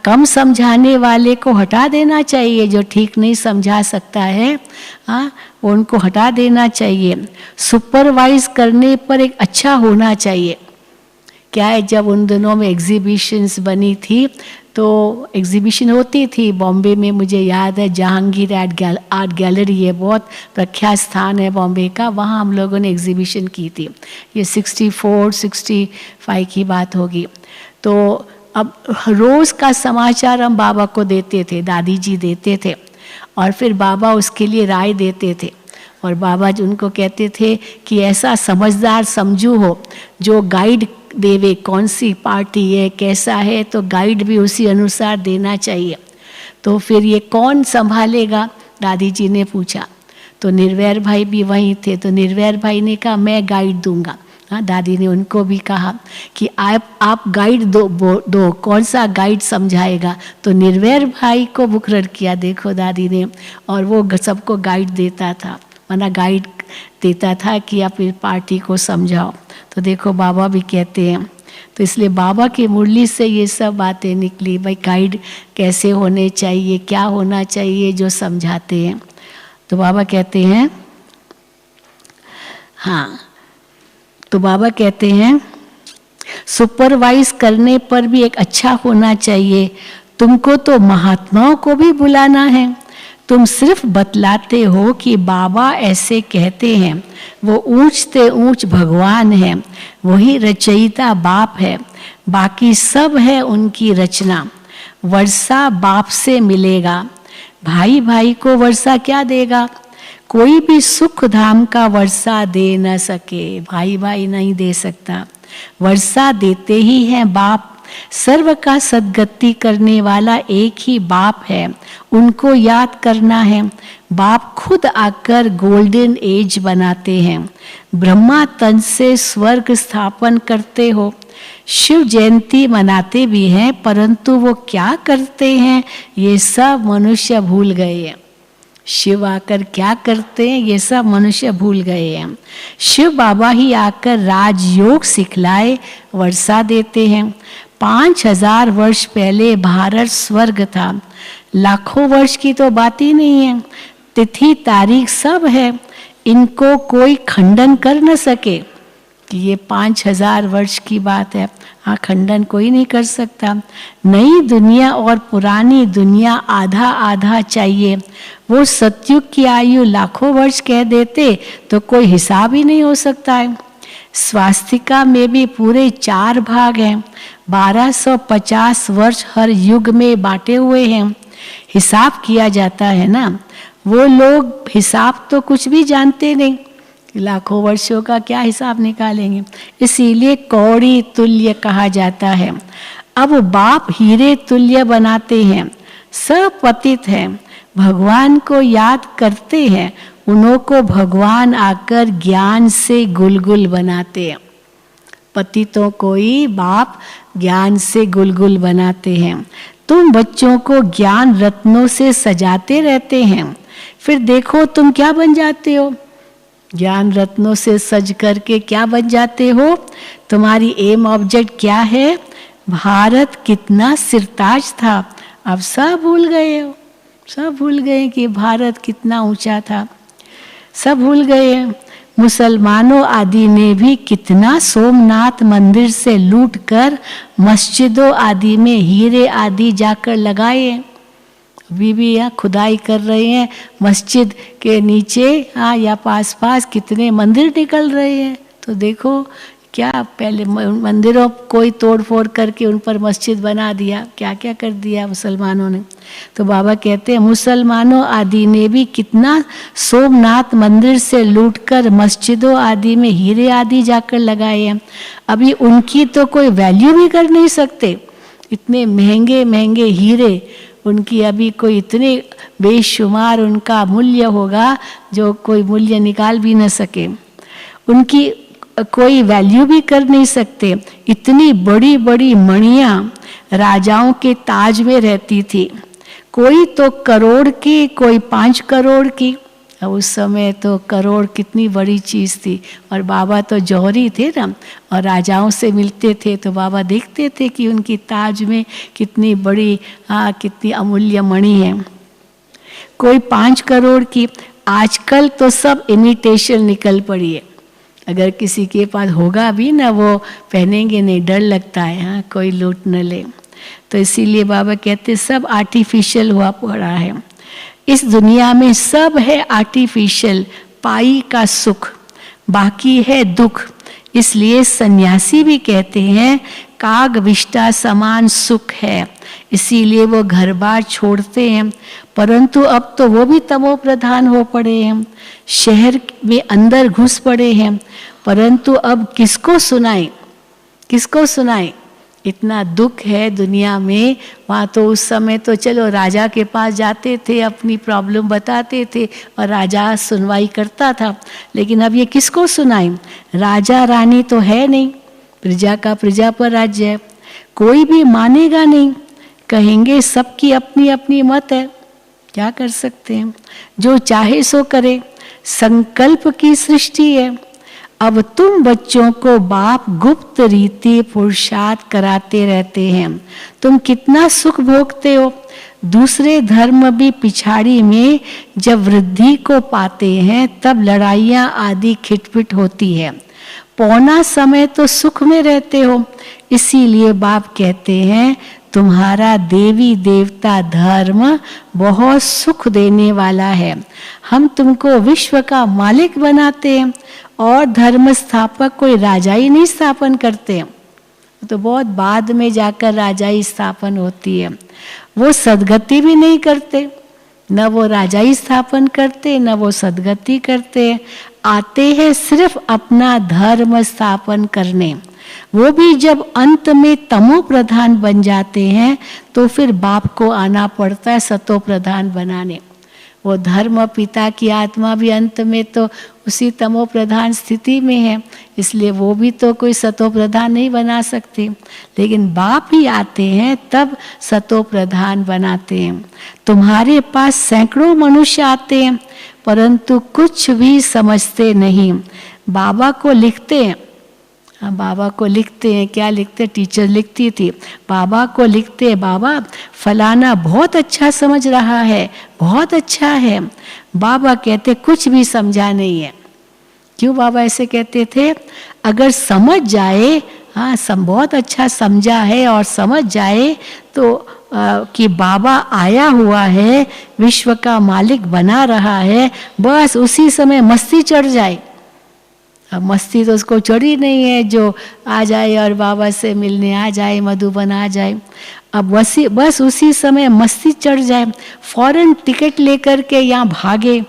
कम समझाने वाले को हटा देना चाहिए, जो ठीक नहीं समझा सकता है वो उनको हटा देना चाहिए। सुपरवाइज करने पर एक अच्छा होना चाहिए। क्या है, जब उन दिनों में एग्जीबिशंस बनी थी तो एग्जीबिशन होती थी बॉम्बे में, मुझे याद है जहांगीर आर्ट गैलरी है, बहुत प्रख्यात स्थान है बॉम्बे का, वहाँ हम लोगों ने एग्जीबिशन की थी। ये 64-65 की बात होगी। तो अब रोज़ का समाचार हम बाबा को देते थे, दादी जी देते थे, और फिर बाबा उसके लिए राय देते थे। और बाबा जी उनको कहते थे कि ऐसा समझदार समझू हो जो गाइड देवे, कौन सी पार्टी है, कैसा है, तो गाइड भी उसी अनुसार देना चाहिए। तो फिर ये कौन संभालेगा, दादी जी ने पूछा। तो निर्वैर भाई भी वहीं थे, तो निर्वैर भाई ने कहा मैं गाइड दूंगा। दादी ने उनको भी कहा कि आप गाइड दो, कौन सा गाइड समझाएगा। तो निर्वैर भाई को मुकर्रर किया, देखो दादी ने, और वो सबको गाइड देता था, माना गाइड देता था कि आप इस पार्टी को समझाओ। तो देखो बाबा भी कहते हैं, तो इसलिए बाबा की मुरली से ये सब बातें निकली, भाई गाइड कैसे होने चाहिए, क्या होना चाहिए, जो समझाते हैं। तो बाबा कहते हैं, हाँ, तो बाबा कहते हैं सुपरवाइज करने पर भी एक अच्छा होना चाहिए। तुमको तो महात्माओं को भी बुलाना है, तुम सिर्फ बतलाते हो कि बाबा ऐसे कहते हैं। वो ऊंचते ऊंच भगवान है, वही रचयिता बाप है, बाकी सब है उनकी रचना। वर्षा बाप से मिलेगा, भाई भाई को वर्षा क्या देगा। कोई भी सुख धाम का वर्षा दे न सके, भाई भाई नहीं दे सकता, वर्षा देते ही हैं बाप। सर्व का सद्गति करने वाला एक ही बाप है, उनको याद करना है। बाप खुद आकर गोल्डन एज बनाते हैं, ब्रह्मा तन से स्वर्ग स्थापन करते हो। शिव जयंती मनाते भी हैं, परंतु वो क्या करते हैं ये सब मनुष्य भूल गए हैं। शिव आकर क्या करते हैं ये सब मनुष्य भूल गए हैं। शिव बाबा ही आकर राजयोग सिखलाए, वर्षा देते हैं। 5000 वर्ष पहले भारत स्वर्ग था, लाखों वर्ष की तो बात ही नहीं है। तिथि तारीख सब है, इनको कोई खंडन कर न सके कि ये 5000 वर्ष की बात है। हाँ, खंडन कोई नहीं कर सकता। नई दुनिया और पुरानी दुनिया आधा आधा चाहिए। वो सतयुग की आयु लाखों वर्ष कह देते तो कोई हिसाब ही नहीं हो सकता है। स्वास्तिका में भी पूरे 4 भाग हैं, 1250 वर्ष हर युग में बांटे हुए हैं। हिसाब किया जाता है ना, वो लोग हिसाब तो कुछ भी जानते नहीं, लाखों वर्षों का क्या हिसाब निकालेंगे। इसीलिए कौड़ी तुल्य कहा जाता है। अब बाप हीरे तुल्य बनाते हैं, सब पतित हैं, भगवान को याद करते हैं, उन्हों को भगवान आकर ज्ञान से गुलगुल बनाते हैं। पतितों को ही बाप ज्ञान से गुलगुल बनाते हैं। तुम बच्चों को ज्ञान रत्नों से सजाते रहते हैं, फिर देखो तुम क्या बन जाते हो। ज्ञान रत्नों से सज करके क्या बन जाते हो। तुम्हारी एम ऑब्जेक्ट क्या है। भारत कितना सिरताज था, अब सब भूल गए हो, सब भूल गए कि भारत कितना ऊंचा था, सब भूल गए। मुसलमानों आदि ने भी कितना सोमनाथ मंदिर से लूटकर मस्जिदों आदि में हीरे आदि जाकर लगाए। अभी भी यहाँ खुदाई कर रहे हैं, मस्जिद के नीचे या पास पास कितने मंदिर निकल रहे हैं। तो देखो क्या पहले मंदिरों कोई तोड़ फोड़ करके उन पर मस्जिद बना दिया, क्या क्या कर दिया मुसलमानों ने। तो बाबा कहते हैं मुसलमानों आदि ने भी कितना सोमनाथ मंदिर से लूटकर मस्जिदों आदि में हीरे आदि जाकर लगाए हैं, अभी उनकी तो कोई वैल्यू भी कर नहीं सकते। इतने महंगे महंगे हीरे, उनकी अभी कोई इतने बेशुमार उनका मूल्य होगा जो कोई मूल्य निकाल भी न सके, उनकी कोई वैल्यू भी कर नहीं सकते। इतनी बड़ी बड़ी मणियाँ राजाओं के ताज में रहती थी, कोई तो करोड़ की, कोई 5 करोड़ की। उस समय तो करोड़ कितनी बड़ी चीज़ थी, और बाबा तो जौहरी थे ना, और राजाओं से मिलते थे तो बाबा देखते थे कि उनकी ताज में कितनी बड़ी कितनी अमूल्य मणि है, कोई 5 करोड़ की। आजकल तो सब इमिटेशन निकल पड़ी है, अगर किसी के पास होगा भी ना वो पहनेंगे नहीं, डर लगता है हाँ कोई लूट न ले। तो इसीलिए बाबा कहते सब आर्टिफिशियल हुआ पड़ा है, इस दुनिया में सब है आर्टिफिशियल, पाई का सुख बाकी है दुख। इसलिए सन्यासी भी कहते हैं काग विष्टा समान सुख है, इसीलिए वो घर बार छोड़ते हैं। परंतु अब तो वो भी तमो प्रधान हो पड़े हैं, शहर में अंदर घुस पड़े हैं, परंतु अब किसको सुनाएं, किसको सुनाएं, इतना दुख है दुनिया में। वहाँ तो उस समय तो चलो राजा के पास जाते थे, अपनी प्रॉब्लम बताते थे और राजा सुनवाई करता था, लेकिन अब ये किसको सुनाएं, राजा रानी तो है नहीं, प्रजा का प्रजा पर राज्य है, कोई भी मानेगा नहीं, कहेंगे सबकी अपनी अपनी मत है, क्या कर सकते हैं, जो चाहे सो करे, संकल्प की सृष्टि है। अब तुम बच्चों को बाप गुप्त रीति पुरुषार्थ कराते रहते हैं, तुम कितना सुख भोगते हो। दूसरे धर्म भी पिछाड़ी में जब वृद्धि को पाते हैं तब लड़ाइयाँ आदि खिटपिट होती है, पौना समय तो सुख में रहते हो। इसीलिए बाप कहते हैं तुम्हारा देवी देवता धर्म बहुत सुख देने वाला है, हम तुमको विश्व का मालिक बनाते हैं, और धर्म स्थापक कोई राजाई नहीं स्थापन करते, तो बहुत बाद में जाकर राजाई स्थापन होती है। वो सदगति भी नहीं करते, न वो राजाई स्थापन करते न वो सदगति करते, आते हैं सिर्फ अपना धर्म स्थापन करने। वो भी जब अंत में तमो प्रधान बन जाते हैं तो फिर बाप को आना पड़ता है सतो प्रधान बनाने। वो धर्म पिता की आत्मा भी अंत में तो उसी तमो प्रधान स्थिति में है, इसलिए वो भी तो कोई सतो प्रधान नहीं बना सकते, लेकिन बाप ही आते हैं तब सतो प्रधान बनाते हैं। तुम्हारे पास सैकड़ों मनुष्य आते हैं परंतु कुछ भी समझते नहीं। बाबा को लिखते हैं, बाबा को लिखते हैं, क्या लिखते, टीचर लिखती थी, बाबा को लिखते हैं, बाबा फलाना बहुत अच्छा समझ रहा है, बहुत अच्छा है। बाबा कहते कुछ भी समझा नहीं है। क्यों बाबा ऐसे कहते थे? अगर समझ जाए, हाँ बहुत अच्छा समझा है और समझ जाए तो कि बाबा आया हुआ है, विश्व का मालिक बना रहा है, बस उसी समय मस्ती चढ़ जाए। अब मस्ती तो उसको चढ़ी नहीं है, जो आ जाए और बाबा से मिलने आ जाए, मधुबन आ जाए। अब बस उसी समय मस्ती चढ़ जाए, फौरन टिकट लेकर के यहाँ भागे।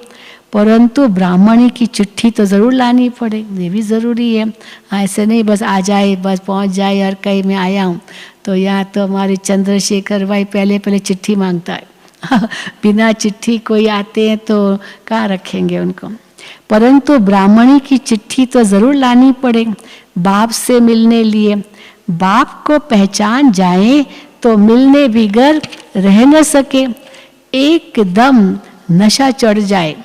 परंतु ब्राह्मणी की चिट्ठी तो ज़रूर लानी पड़े, ये भी ज़रूरी है। ऐसे नहीं बस आ जाए, बस पहुँच जाए और कहीं मैं आया हूँ। तो यहाँ तो हमारे चंद्रशेखर भाई पहले चिट्ठी मांगता है बिना चिट्ठी कोई आते हैं तो कहाँ रखेंगे उनको। परंतु ब्राह्मणी की चिट्ठी तो ज़रूर लानी पड़े बाप से मिलने लिए। बाप को पहचान जाए तो मिलने बिगर रह न सके, एकदम नशा चढ़ जाए।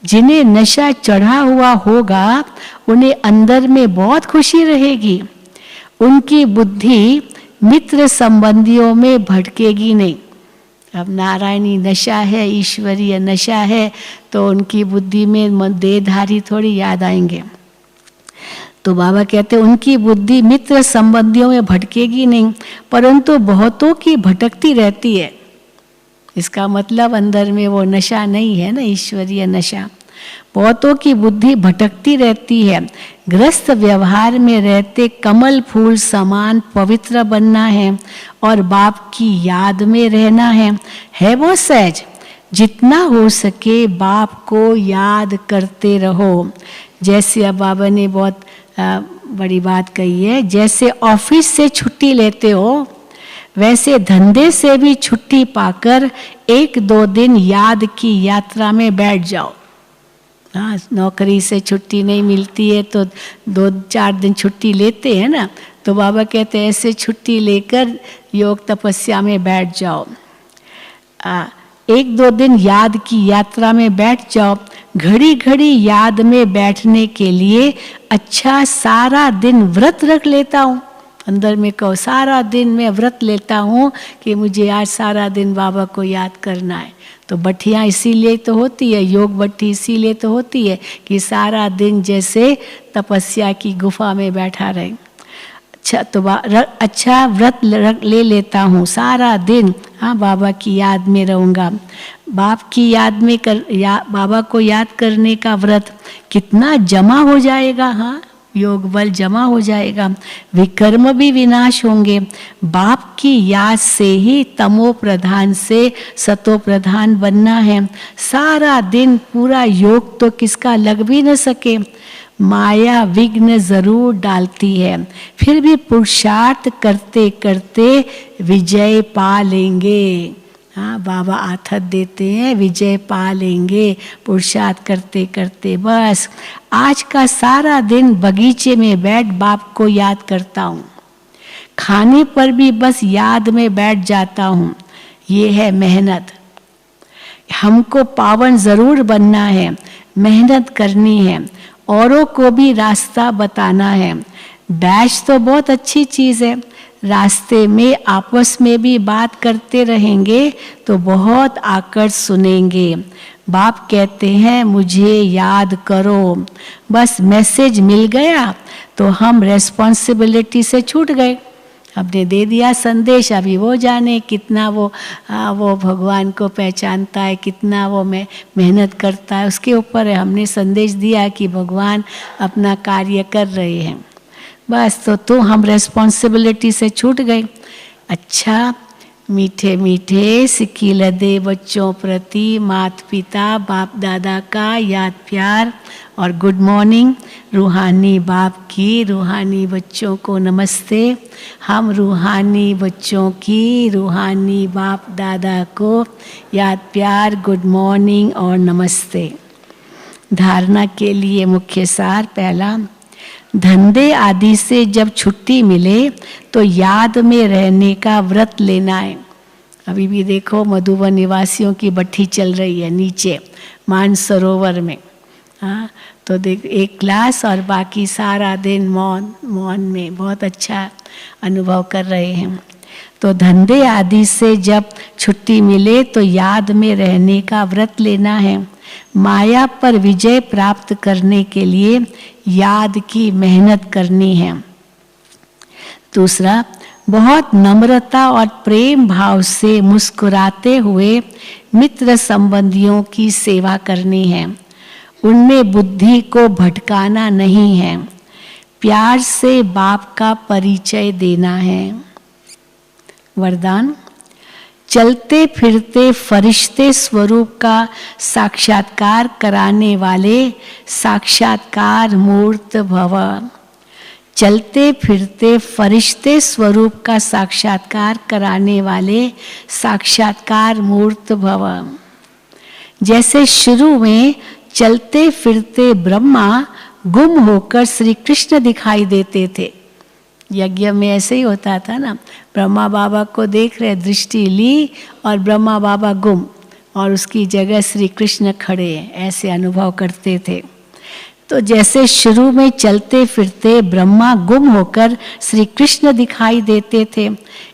जिन्हें नशा चढ़ा हुआ होगा उन्हें अंदर में बहुत खुशी रहेगी, उनकी बुद्धि मित्र संबंधियों में भटकेगी नहीं। अब नारायणी नशा है, ईश्वरीय नशा है, तो उनकी बुद्धि में देहधारी थोड़ी याद आएंगे। तो बाबा कहते हैं उनकी बुद्धि मित्र संबंधियों में भटकेगी नहीं, परंतु बहुतों की भटकती रहती है। इसका मतलब अंदर में वो नशा नहीं है ना, ईश्वरीय नशा। बहुतों की बुद्धि भटकती रहती है। ग्रस्त व्यवहार में रहते कमल फूल समान पवित्र बनना है और बाप की याद में रहना है वो सहज। जितना हो सके बाप को याद करते रहो। जैसे अब बाबा ने बहुत बड़ी बात कही है, जैसे ऑफिस से छुट्टी लेते हो वैसे धंधे से भी छुट्टी पाकर 1-2 दिन याद की यात्रा में बैठ जाओ। हाँ, नौकरी से छुट्टी नहीं मिलती है तो 2-4 दिन छुट्टी लेते हैं ना, तो बाबा कहते हैं ऐसे छुट्टी लेकर योग तपस्या में बैठ जाओ। 1-2 दिन याद की यात्रा में बैठ जाओ। घड़ी घड़ी याद में बैठने के लिए अच्छा सारा दिन व्रत रख लेता हूँ। अंदर में कहो सारा दिन मैं व्रत लेता हूँ कि मुझे आज सारा दिन बाबा को याद करना है। तो बठियाँ इसीलिए तो होती है, योग बट्ठी इसीलिए तो होती है कि सारा दिन जैसे तपस्या की गुफा में बैठा रहे। अच्छा तो अच्छा व्रत ले लेता हूँ सारा दिन। हाँ, बाबा की याद में रहूँगा। बाप की याद में बाबा को याद करने का व्रत कितना जमा हो जाएगा। हाँ, योग बल जमा हो जाएगा, विकर्म भी विनाश होंगे। बाप की याद से ही तमो प्रधान से सतो प्रधान बनना है। सारा दिन पूरा योग तो किसका लग भी न सके, माया विघ्न जरूर डालती है, फिर भी पुरुषार्थ करते करते विजय पा लेंगे। हाँ, बाबा आथत देते हैं, विजय पा लेंगे पुरुषार्थ करते करते। बस आज का सारा दिन बगीचे में बैठ बाप को याद करता हूँ, खाने पर भी बस याद में बैठ जाता हूँ। ये है मेहनत। हमको पावन जरूर बनना है, मेहनत करनी है, औरों को भी रास्ता बताना है। बैच तो बहुत अच्छी चीज़ है, रास्ते में आपस में भी बात करते रहेंगे तो बहुत आकर सुनेंगे। बाप कहते हैं मुझे याद करो, बस मैसेज मिल गया तो हम रेस्पॉन्सिबिलिटी से छूट गए। हमने दे दिया संदेश, अभी वो जाने कितना वो भगवान को पहचानता है, कितना वो मेहनत करता है, उसके ऊपर है। हमने संदेश दिया कि भगवान अपना कार्य कर रहे हैं, बस तो हम रेस्पॉन्सिबिलिटी से छूट गए। अच्छा, मीठे मीठे सिकील दे बच्चों प्रति माता पिता बाप दादा का याद प्यार और गुड मॉर्निंग। रूहानी बाप की रूहानी बच्चों को नमस्ते। हम रूहानी बच्चों की रूहानी बाप दादा को याद प्यार, गुड मॉर्निंग और नमस्ते। धारणा के लिए मुख्य सार पहला, धंधे आदि से जब छुट्टी मिले तो याद में रहने का व्रत लेना है। अभी भी देखो मधुबन निवासियों की भट्ठी चल रही है नीचे मानसरोवर में। हाँ, तो देख एक क्लास और बाकी सारा दिन मौन में बहुत अच्छा अनुभव कर रहे हैं। तो धंधे आदि से जब छुट्टी मिले तो याद में रहने का व्रत लेना है। माया पर विजय प्राप्त करने के लिए याद की मेहनत करनी है। दूसरा, बहुत नम्रता और प्रेम भाव से मुस्कुराते हुए मित्र संबंधियों की सेवा करनी है। उनमें बुद्धि को भटकाना नहीं है, प्यार से बाप का परिचय देना है। वरदान, चलते फिरते फरिश्ते स्वरूप का साक्षात्कार कराने वाले साक्षात्कार मूर्त भव। चलते फिरते फरिश्ते स्वरूप का साक्षात्कार कराने वाले साक्षात्कार मूर्त भव। जैसे शुरू में चलते फिरते ब्रह्मा गुम होकर श्री कृष्ण दिखाई देते थे। यज्ञ में ऐसे ही होता था ना, ब्रह्मा बाबा को देख रहे, दृष्टि ली और ब्रह्मा बाबा गुम और उसकी जगह श्री कृष्ण खड़े हैं, ऐसे अनुभव करते थे। तो जैसे शुरू में चलते फिरते ब्रह्मा गुम होकर श्री कृष्ण दिखाई देते थे,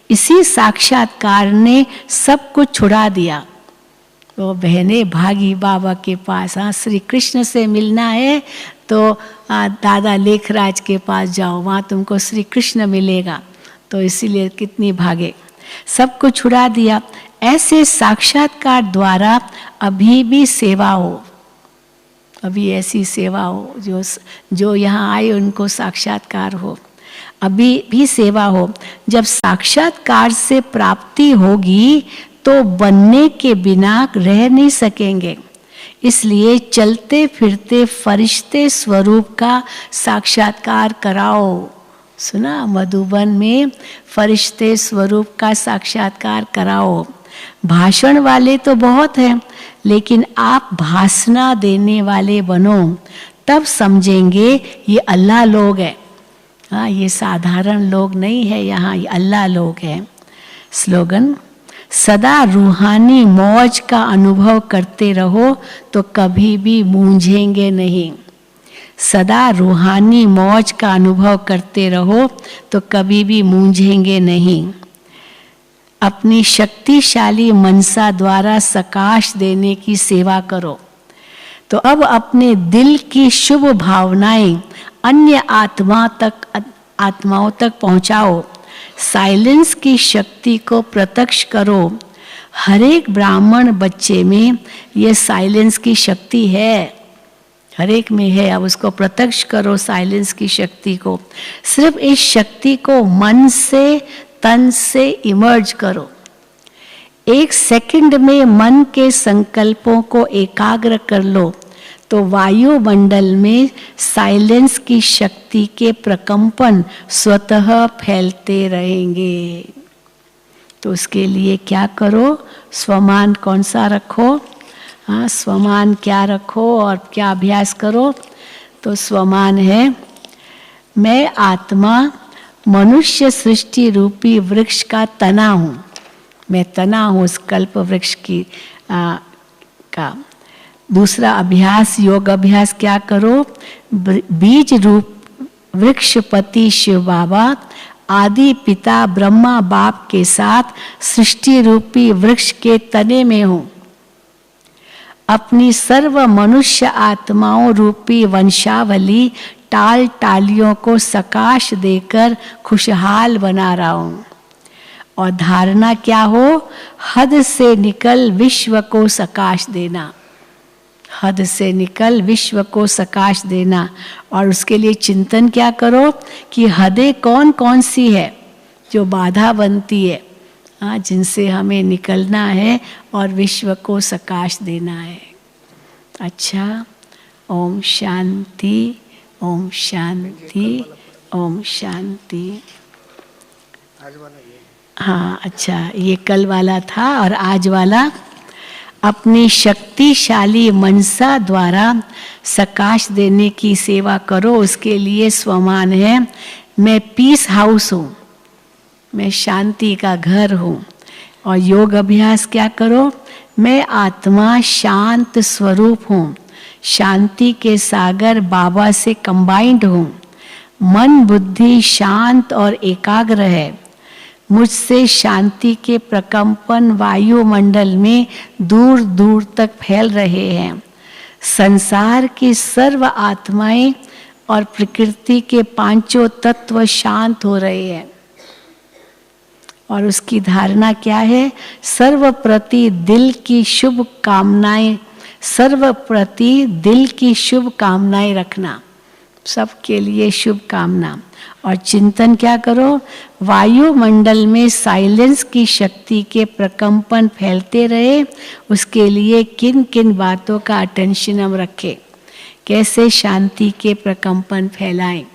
इसी साक्षात्कार ने सब कुछ छुड़ा दिया। तो बहनें भागी बाबा के पास। हाँ, श्री कृष्ण से मिलना है तो दादा लेखराज के पास जाओ, वहाँ तुमको श्री कृष्ण मिलेगा। तो इसीलिए कितनी भागे, सब कुछ छुड़ा दिया। ऐसे साक्षात्कार द्वारा अभी भी सेवा हो। अभी ऐसी सेवा हो, जो यहाँ आए उनको साक्षात्कार हो, अभी भी सेवा हो। जब साक्षात्कार से प्राप्ति होगी तो बनने के बिना रह नहीं सकेंगे। इसलिए चलते फिरते फरिश्ते स्वरूप का साक्षात्कार कराओ। सुना, मधुबन में फरिश्ते स्वरूप का साक्षात्कार कराओ। भाषण वाले तो बहुत हैं, लेकिन आप भाषणा देने वाले बनो, तब समझेंगे ये अल्लाह लोग हैं। हाँ, ये साधारण लोग नहीं है, यहाँ ये अल्लाह लोग हैं। स्लोगन, सदा रूहानी मौज का अनुभव करते रहो तो कभी भी मूंझेंगे नहीं। सदा रूहानी मौज का अनुभव करते रहो तो कभी भी मूंझेंगे नहीं। अपनी शक्तिशाली मनसा द्वारा सकाश देने की सेवा करो। तो अब अपने दिल की शुभ भावनाएं अन्य आत्माओं तक पहुंचाओ। साइलेंस की शक्ति को प्रत्यक्ष करो। हर एक ब्राह्मण बच्चे में ये साइलेंस की शक्ति है, हर एक में है। अब उसको प्रत्यक्ष करो, साइलेंस की शक्ति को। सिर्फ इस शक्ति को मन से, तन से इमर्ज करो। 1 सेकंड में मन के संकल्पों को एकाग्र कर लो तो वायुमंडल में साइलेंस की शक्ति के प्रकंपन स्वतः फैलते रहेंगे। तो उसके लिए क्या करो? स्वमान कौन सा रखो? हाँ, स्वमान क्या रखो और क्या अभ्यास करो? तो स्वमान है, मैं आत्मा मनुष्य सृष्टि रूपी वृक्ष का तना हूँ। मैं तना हूँ उस कल्प वृक्ष की का। दूसरा अभ्यास, योग अभ्यास क्या करो? बीज रूप वृक्षपति शिव बाबा आदि पिता ब्रह्मा बाप के साथ सृष्टि रूपी वृक्ष के तने में हूँ। अपनी सर्व मनुष्य आत्माओं रूपी वंशावली टाल टालियों को सकाश देकर खुशहाल बना रहा हूँ। और धारणा क्या हो? हद से निकल विश्व को सकाश देना। हद से निकल विश्व को सकाश देना। और उसके लिए चिंतन क्या करो कि हदें कौन कौन सी है जो बाधा बनती है, हाँ, जिनसे हमें निकलना है और विश्व को सकाश देना है। अच्छा, ओम शांति, ओम शांति, ओम शांति। हाँ, अच्छा, ये कल वाला था और आज वाला। अपनी शक्तिशाली मनसा द्वारा सकाश देने की सेवा करो। उसके लिए स्वमान है, मैं पीस हाउस हूँ, मैं शांति का घर हूँ। और योग अभ्यास क्या करो? मैं आत्मा शांत स्वरूप हूँ, शांति के सागर बाबा से कंबाइंड हूँ। मन बुद्धि शांत और एकाग्र है। मुझसे शांति के प्रकंपन वायुमंडल में दूर दूर तक फैल रहे हैं। संसार की सर्व आत्माएं और प्रकृति के पांचों तत्व शांत हो रहे हैं। और उसकी धारणा क्या है? सर्व प्रति दिल की शुभ कामनाएं, सर्व प्रति दिल की शुभ कामनाएं रखना, सबके लिए शुभ कामना। और चिंतन क्या करो? वायुमंडल में साइलेंस की शक्ति के प्रकंपन फैलते रहे। उसके लिए किन किन बातों का अटेंशन हम रखें, कैसे शांति के प्रकंपन फैलाएं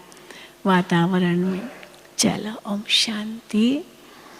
वातावरण में। चलो, ओम शांति।